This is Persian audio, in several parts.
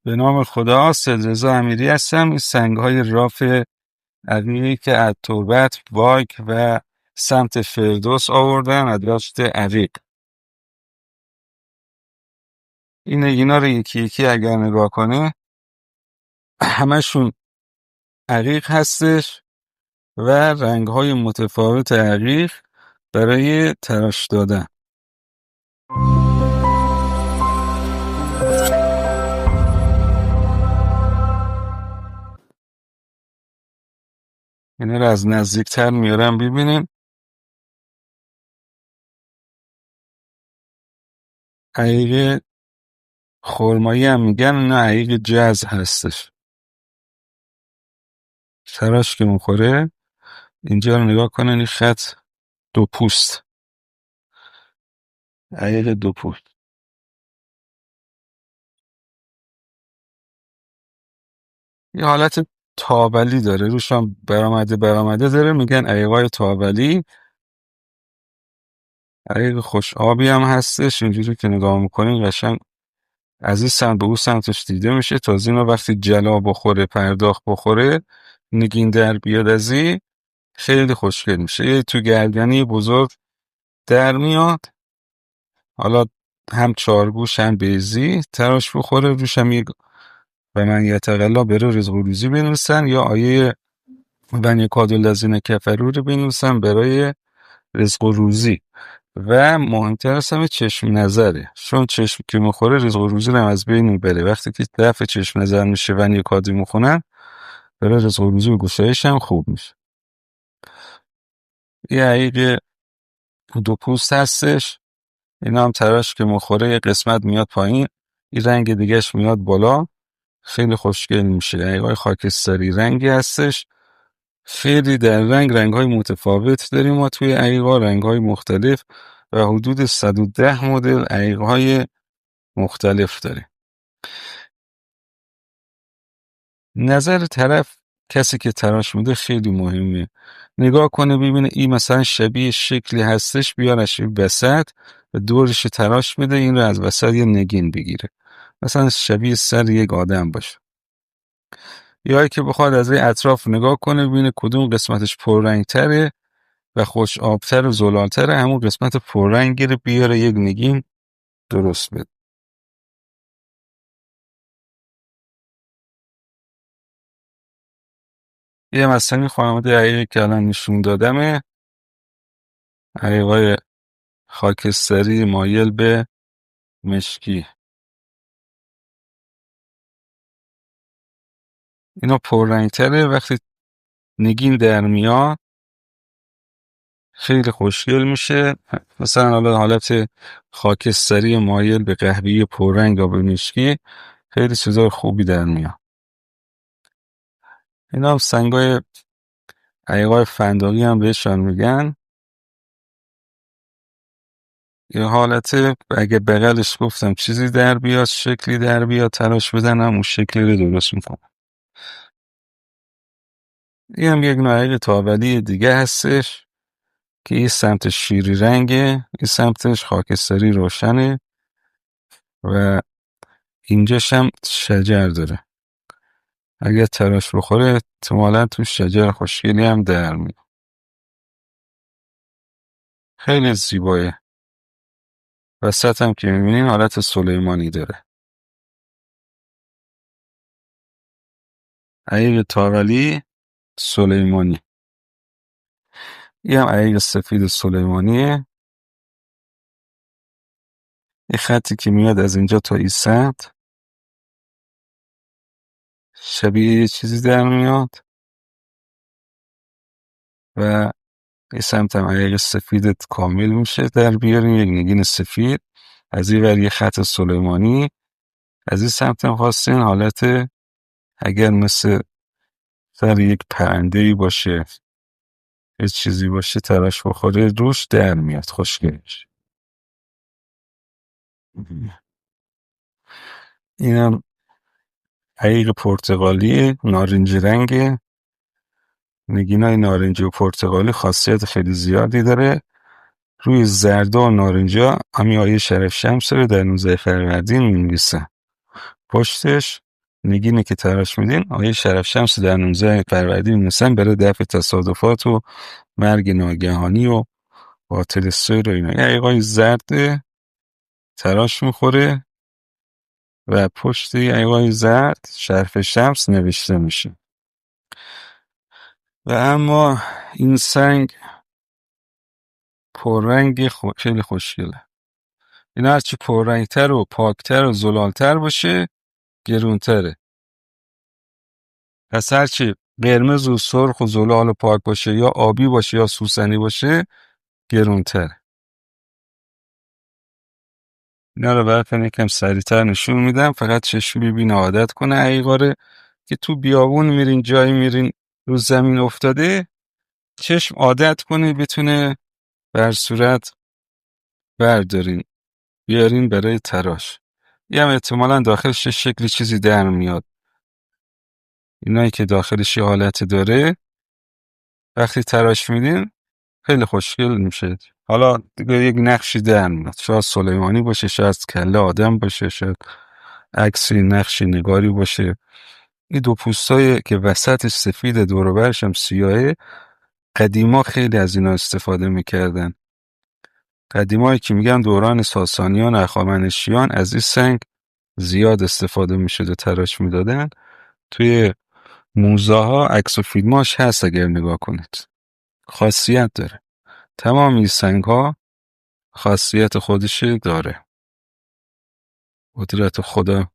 به نام خدا. سیدرضا امیری هستم. این سنگ‌های راف عقیقی که از تربت، واگ و سمت فردوس آوردن از دشت عقیق. اینا رو یکی یکی اگر نگاه کنه همشون عقیق هستش و رنگ‌های متفاوت عقیق برای تراش دادن. اینا رو از نزدیکتر میارم ببینیم. عقیق خرمایی هم میگن، نه عقیق جز هستش. تراش که میخوره اینجا رو نگاه کنن، این خط دو پوست، عقیق دو پوست. یه حالت تابلی داره، روش هم برآمده داره، میگن عقیقای تابلی. عقیق خوش آبی هم هستش. اینجوری که نگاه میکنین قشنگ از این سمت به اون سمتش دیده میشه. تازه اینو وقتی جلا بخوره، پرداخت بخوره، نگین در بیاد از این، خیلی خوشگل میشه. یه تو گردنی بزرگ در میاد، حالا هم چارگوش هم بیزی تراش بخوره، روش هم یک و من یتقلا بره رزق و روزی بنویسن، یا آیه من یکاد الذین کفروا رو بنویسن برای رزق و روزی. و مهمتر از همه چشم نظره، چون چشم که میخوره رزق و روزی رو از بین میبره. وقتی که دفع چشم نظر میشه و یکادی میخونن، برای رزق و روزی و گشایش هم خوب میشه. یه عقیق دو پوست هستش. اینا هم تراش که مخوره یه قسمت میاد پایین، این رنگ دیگهش میاد بالا، خیلی خوشگل میشه. عقیقای خاکستری رنگی هستش. خیلی در رنگ‌های متفاوت داریم ما توی عقیقا، رنگ‌های مختلف و حدود 110 مدل عقیق‌های مختلف داریم. نظر طرف، کسی که تراش میده، خیلی مهمه. نگاه کنه ببینه این مثلا شبیه شکلی هستش، بیارش وسط و دورش تراش میده، این رو از وسط یه نگین بگیره، مثلا شبیه سر یک آدم باشه. یا که بخواد از این اطراف نگاه کنه ببینه کدوم قسمتش پررنگ‌تره و خوش آبتر و زلالتر، همون قسمت پررنگی رو بیاره یک نگین درست بده. یه مثلا خانواده عقیقی که الان نشون دادمه، عقیقای خاکستری مایل به مشکی. اینا پررنگتره، وقتی نگین در میاد خیلی خوشگل میشه. مثلا حالت خاکستری مایل به قهوه‌ای پررنگ یا به مشکی، خیلی چیزای خوبی در میاد. اینا هم سنگای عقیقای فندقی هم بهشان میگن. یه حالته اگه بغلش گفتم چیزی در بیاد، شکلی در بیاد، تلاش بدن اون شکلی رو درست میکنم. این هم یک نوع عقیق تابلی دیگه هستش که این سمت شیری رنگه، این سمتش خاکستری روشنه و اینجاش هم شجر داره. اگه تراش بخوره احتمالاً تو شجر خوشگلی هم در میاد. خیلی زیبایه. وسط هم که میبینین حالت سلیمانی داره. عقیق تاولی سلیمانی. این هم عقیق سفید سلیمانیه. این خطی که میاد از اینجا تا این سمت شبیه یه چیزی در میاد و این سمت هم عقیق سفیدت کامل میشه. در بیاریم یک نگین سفید، از این ور یه خط سلیمانی، از این سمت هم خواستین حالت اگر مثل سر یک پرنده‌ای باشه، یه چیزی باشه تراش بخوره روش در میاد، خوشگلش. اینم عقیق پرتقالی نارنجی رنگه. نگینای نارنجی و پرتقالی خاصیت خیلی زیادی داره. روی زرد و نارنجی همین آیه شرف شمس رو در 19 فروردین می‌نویسن. پشتش نگینه که تراش میدین آیه شرف شمس در 19 فروردین می‌نویسن برای دفع تصادفات و مرگ ناگهانی و قاتل سیر و اینا. یه آیقای زرد تراش میخوره و پشت یه آیقای زرد شرف شمس نوشته میشه. و اما این سنگ پررنگ خیلی خوشگله. این هرچی پررنگتر و پاکتر و زلالتر باشه گرونتره. پس هرچی قرمز و سرخ و زلال و پاک باشه یا آبی باشه یا سوسنی باشه گرونتره. اینا رو براتون یکم سریعتر نشون میدم، فقط چشم ببین عادت کنه. ایقاره که تو بیابون میرین جایی میرین رو زمین افتاده چشم عادت کنه بتونه بر صورت بردارین بیارین برای تراش. یه هم احتمالا داخلش شکلی چیزی در میاد. اینایی که داخلش یه حالت داره وقتی تراش میدین خیلی خوشگل میشه. حالا دیگه یک نقشی در میاد، شاید سلیمانی باشه، شاید کله آدم باشه، شاید عکسی نقشی نگاری باشه. این دو پوستایی که وسطش سفید دور و برش هم سیاهه، قدیما خیلی از اینا استفاده میکردن. قدیمایی که میگن دوران ساسانیان و هخامنشیان از این سنگ زیاد استفاده میشد و تراش میدادن. توی موزه ها عکس و فیلماش هست اگر نگاه کنید. خاصیت داره. تمام این سنگ ها خاصیت خودش داره. قدرت خدا.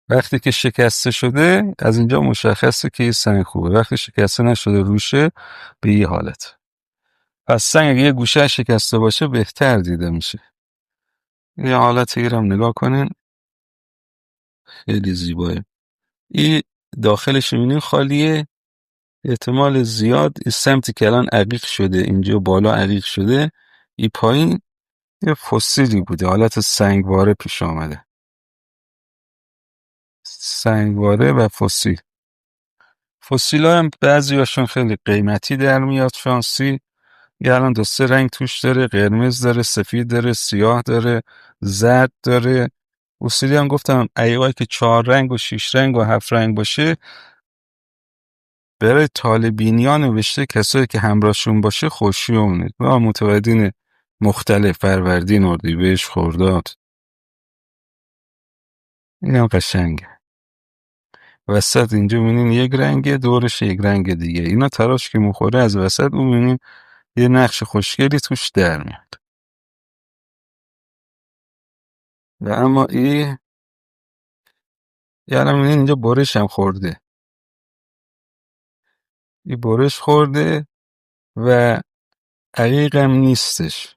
وقتی که شکسته شده از اینجا مشخصه که این سنگ خوبه. وقتی شکسته نشده روشه به این حالت. پس سنگ اگه یه گوشه شکسته باشه بهتر دیده میشه. یه حالت ایرم نگاه کنین خیلی زیباه. این داخلش میبینین خالیه. احتمال زیاد این سمتی که الان عقیق شده اینجا بالا عقیق شده این پایین یه فسیلی بوده، حالت سنگواره پیش آمده. سنگواره و فسیل. فسیل ها هم بعضی هاشون خیلی قیمتی در میاد شانسی. یه الان 2-3 رنگ توش داره، قرمز داره، سفید داره، سیاه داره، زرد داره. اصولی هم گفتم ایوایی که 4 رنگ و 6 رنگ و 7 رنگ باشه برای طالبینی ها نوشته کسایی که همراهشون باشه خوشیومنید و متولدین مختلف فروردین اردیبهشت خرداد. این هم قشنگه. وسط اینجا میبینین یک رنگه دورش یک رنگ دیگه. اینا تراش که مخوره از وسط اون میبینین یه نقش خوشگلی توش در میاد. و اما یعنی میبینین اینجا برش هم خورده. این برش خورده و عقیق هم نیستش.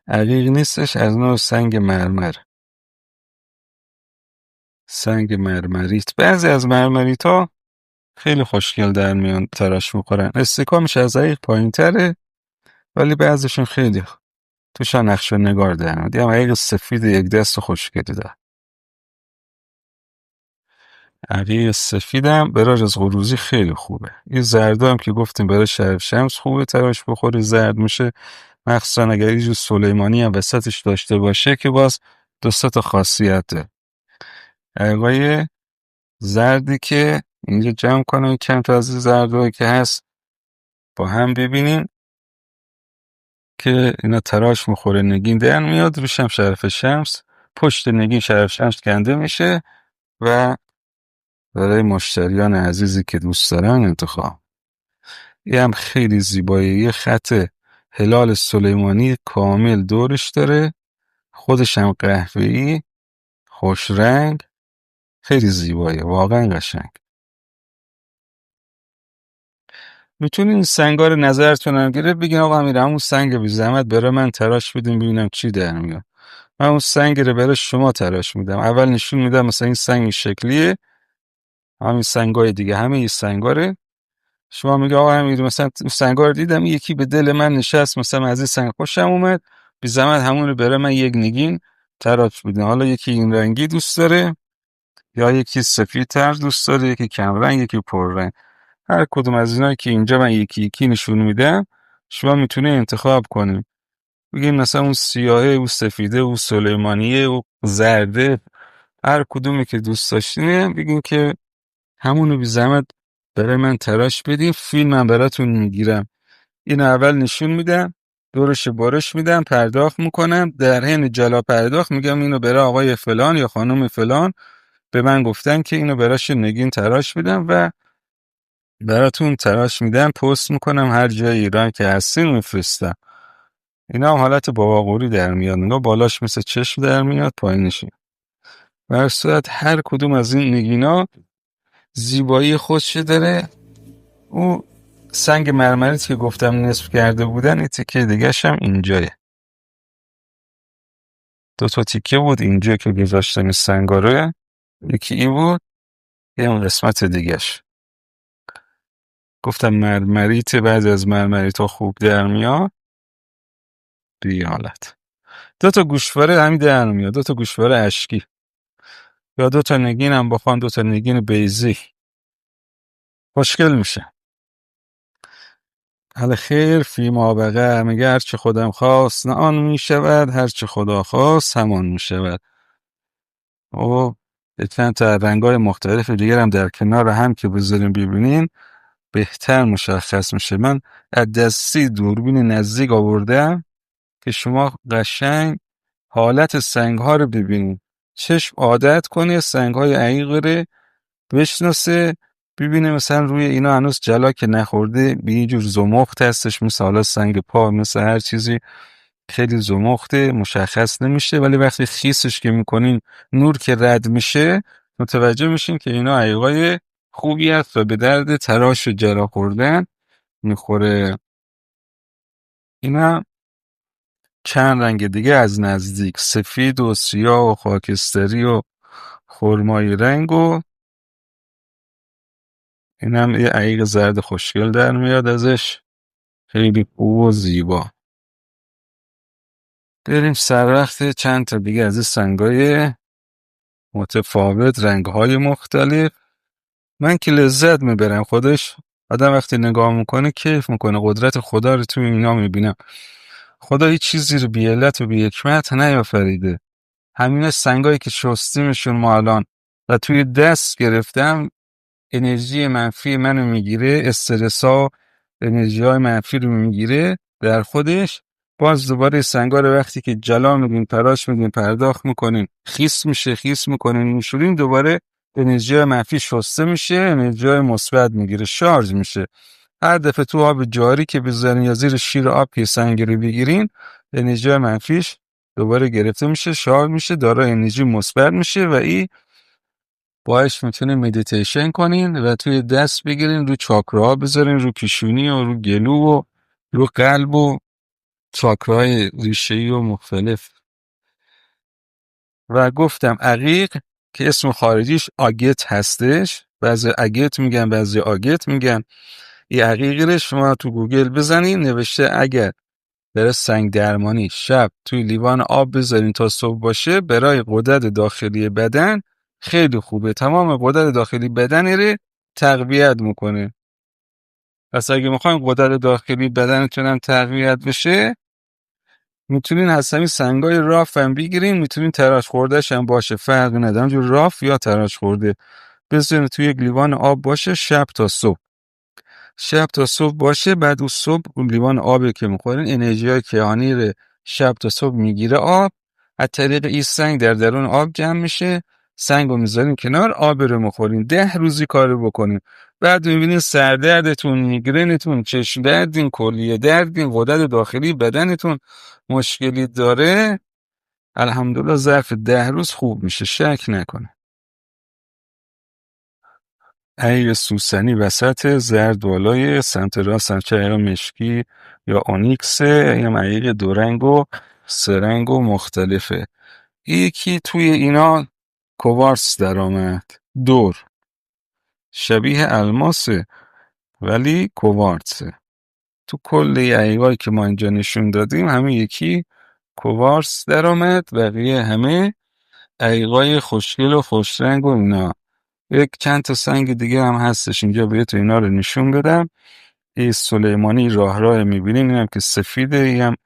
عقیق نیستش، از نوع سنگ مرمر. سنگ مرمریت. بعضی از مرمریت ها خیلی خوشگل در میان تراش میخورن. استکامش از عقیق پایین تره ولی بعضیشون خیلی توشا نقش و نگار در میاد. یه عقیق سفید یک دست خوشگلی داره. عقیق سفیدم برای از قروزی خیلی خوبه. این زرده هم که گفتیم برای شرف شمس خوبه تراش بخوره زرد میشه، مخصوصا اگر یه جور سلیمانی هم وسطش داشته باشه که باز 2 تا خاصیت داره. عقیقای زردی که اینجا جمع کنم چند تا از زردهایی که هست با هم ببینیم که اینا تراش میخوره نگین در میاد، روش هم شرف شمس، پشت نگین شرف شمس کنده میشه و برای مشتریان عزیزی که دوست دارن انتخاب. یه هم خیلی زیبایی، یه خط هلال سلیمانی کامل دورش داره، خودش هم قهوه‌ای خوش رنگ، خیلی زیباییه، واقعا قشنگ. میتونین این سنگا رو نظرتون هم گرفت بگین آقا امیر همون سنگ بی زحمت برای من تراش بدین ببینم چی در میاد. من اون سنگ رو برای شما تراش میدم. اول نشون میدم مثلا این سنگ این شکلیه، همین سنگای دیگه همه این سنگا رو شما میگه آقا امیر مثلا سنگا رو دیدم یکی به دل من نشست، مثلا از این سنگ خوشم اومد، بی زحمت همون رو برای من یک نگین تراش بدین. حالا یکی این رنگی دوست داره یا یکی سفیدتر دوست داره، یکی کم رنگ، یکی پر رنگ. هر کدوم از اینا که اینجا من یکی یکی نشون میدم شما میتونه انتخاب کنید. بگین مثلا اون سیاهه، اون سفیده، اون سلیمانیه، اون زرده، هر کدومی که دوست داشتین بگین که همونو بی زحمت برای من تراش بدین، فیلمم براتون میگیرم. این اول نشون میدم، دورش بارش میدم، پرداخت میکنم، در حین جلا پرداخت میگم اینو برای آقای فلان یا خانم فلان به من گفتن که اینو براش نگین تراش میدم و براتون تراش میدم، پست میکنم هر جای ایران که هستین میفرستم. اینا هم حالت باباقوری در میاد، نگاه بالاش مثل چشم در میاد، پایینشی. در صورت هر کدوم از این نگینا زیبایی خودشه داره. او سنگ مرمریت که گفتم نصف کرده بودن، این تیکه دیگه‌ش هم اینجایه. 2 تا تیکه بود اینجا که گذاشتم سنگاره، یکی این بود، یه اون قسمت دیگه‌ش. گفتم مرمریت، بعضی از مرمریت ها خوب در میاد دیگه حالت. 2 تا گوشواره همین در میاد، 2 تا گوشواره اشکی یا 2 تا نگین هم بخوان، 2 تا نگین بیزی خوشگل میشه. حال خیر فی ما بقیه، میگه هرچه خودم خواست نه آن میشود، هرچه خدا خواست همان میشود. و چند تا رنگای مختلف دیگر هم در کنار هم که بذاریم ببینین بهتر مشخص میشه. من از دستی دوربین نزدیک آوردم که شما قشنگ حالت سنگ ها رو ببینید، چشم عادت کنه سنگ های عقیق رو بشناسه، ببینه مثلا روی اینا هنوز جلا که نخورده به یه جور زمخت هستش، مثل حالا سنگ پا، مثل هر چیزی خیلی زمخته مشخص نمیشه، ولی وقتی خیسش که میکنین نور که رد میشه متوجه میشین که اینا عقیقای خوبی هست و به درد تراش و جلا خوردن میخوره. اینا چند رنگ دیگه از نزدیک، سفید و سیاه و خاکستری و خرمایی رنگ، و اینم یه عقیق زرد خوشگل در میاد ازش، خیلی خوب و زیبا. بریم سر وقت چند تا دیگه از این سنگای متفاوت، رنگهای مختلف. من که لذت میبرم، خودش آدم وقتی نگاه میکنه کیف میکنه، قدرت خدا رو توی اینا میبینم. خدا هیچ چیزی رو بی علت و بی حکمت نیافریده. همین سنگایی که شستیمشون ما الان و توی دست گرفتم انرژی منفی منو میگیره، استرسا انرژی های منفی رو میگیره در خودش. باز دوباره سنگا رو وقتی که جلا میدین، تراش میدین، پرداخت میکنین، خیس میکنین، میشورین، دوباره انرژی منفی شسته میشه، انرژی مثبت میگیره، شارژ میشه. هر دفعه تو آب جاری که بذارین یا زیر شیر آب که سنگ رو بگیرین، انرژی منفیش دوباره گرفته میشه، شارژ میشه، دارای انرژی مثبت میشه و این باعث میتونه مدیتیشن کنین و توی دست بگیرین، رو چاکراها بذارین، رو پیشونی و رو گلو و رو قلب و چاکراهای ریشه‌ای و مختلف. و گفتم عقیق که اسم خارجیش آگت هستش، بعضی اگت میگن بعضی آگت میگن. این عقیقی رو شما تو گوگل بزنین، نوشته اگر برای سنگ درمانی شب توی لیوان آب بذارین تا صبح باشه، برای غدد داخلی بدن خیلی خوبه، تمام غدد داخلی بدن رو تقویت میکنه. پس اگه میخواین غدد داخلی بدنتون هم تقویت بشه، میتونین حسمی سنگای راف هم بگیرین، میتونین تراش خوردهش هم باشه، فرق نداره جو راف یا تراش خورده، بذارین توی یک لیوان آب باشه شب تا صبح. شب تا صبح باشه، بعد اون صبح اون لیوان آبی که میخورین انرژی های کیهانی رو شب تا صبح میگیره آب، از طریق این سنگ در درون آب جمع میشه، سنگ رو میذارین کنار، آب رو میخورین، 10 روزی کارو بکنین، بعد میبینین سردردتون، میگرنتون، چشم دردین، کلیه دردین، غدد داخلی بدنتون مشکلی داره، الحمدلله ظرف 10 روز خوب میشه، شک نکنه. عقیق سوسنی وسط، زرد بالای، سمت راست هم چه عقیق مشکی یا اونیکسه، یا عقیق 2 رنگ و 3 رنگ و مختلفه. یکی توی اینا کوارتز در آمد، دور شبیه الماسه ولی کوارتزه. تو کل عقیقایی که ما اینجا نشون دادیم همه یکی کوارتز در آمد، بقیه همه عقیقای خوشگل و خوشرنگ و اینا. یک چند تا سنگ دیگه هم هستش اینجا بهتون اینا رو نشون بدم. این سلیمانی راه میبینین، اینم که سفیده، این هم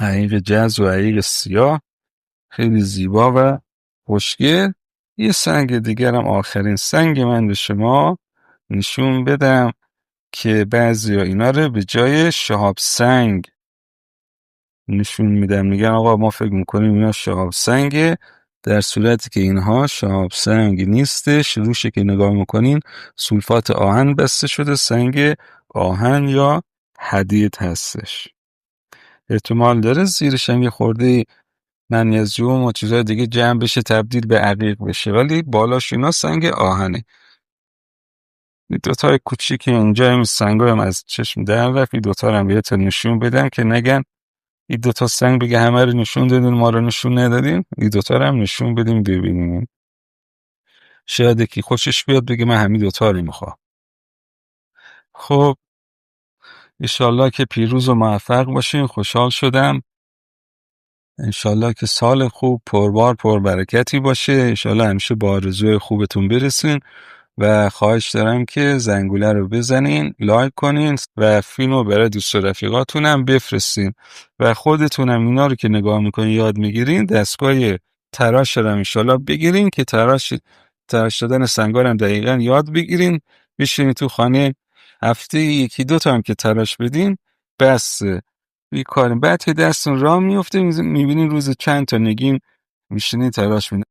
عقیق جز و عقیق سیاه، خیلی زیبا و خوشگل. یه سنگ دیگرم، آخرین سنگ من به شما نشون بدم که بعضیا اینا رو به جای شهاب سنگ نشون میدم، میگن آقا ما فکر میکنیم اینا شهاب سنگه، در صورتی که اینها شهاب سنگ نیستش. روشه که نگاه میکنین سولفات آهن بسته شده، سنگ آهن یا حدید هستش. احتمال داره زیرش هم یه خورده منیزیم و چیزهای دیگه جمع بشه تبدیل به عقیق بشه، ولی بالاش اینا سنگ آهنه. دوتای کوچیک اینجا هم سنگ هم از چشم در رفت. این دوتا هم بهتون نشون بدم که نگن این دوتا سنگ بگه همه رو نشون دادین ما رو نشون ندادین. این دوتا رو هم نشون بدیم ببینیم، شاید یکی خوشش بیاد بگه من همین دوتا رو میخوام. خب انشالله که پیروز و موفق باشین. خوشحال شدم. انشالله که سال خوب پربار پربرکتی باشه. انشالله همیشه با آرزوی خوبتون برسین و خواهش دارم که زنگوله رو بزنین، لایک کنین و فیلمو برای دوست و رفیقاتونم بفرستین و خودتونم اینا رو که نگاه میکنین یاد میگیرین، دستگاه تراش رو انشالله بگیرین که تراش دادن سنگا رو دقیقاً یاد بگیرین. بشینین تو خانه هفته یکی دو تا هم که تراش بدین بس بیکاریم. بعد که دستون راه میفته میبینین روز چند تا نگین میشینین تراش میدین.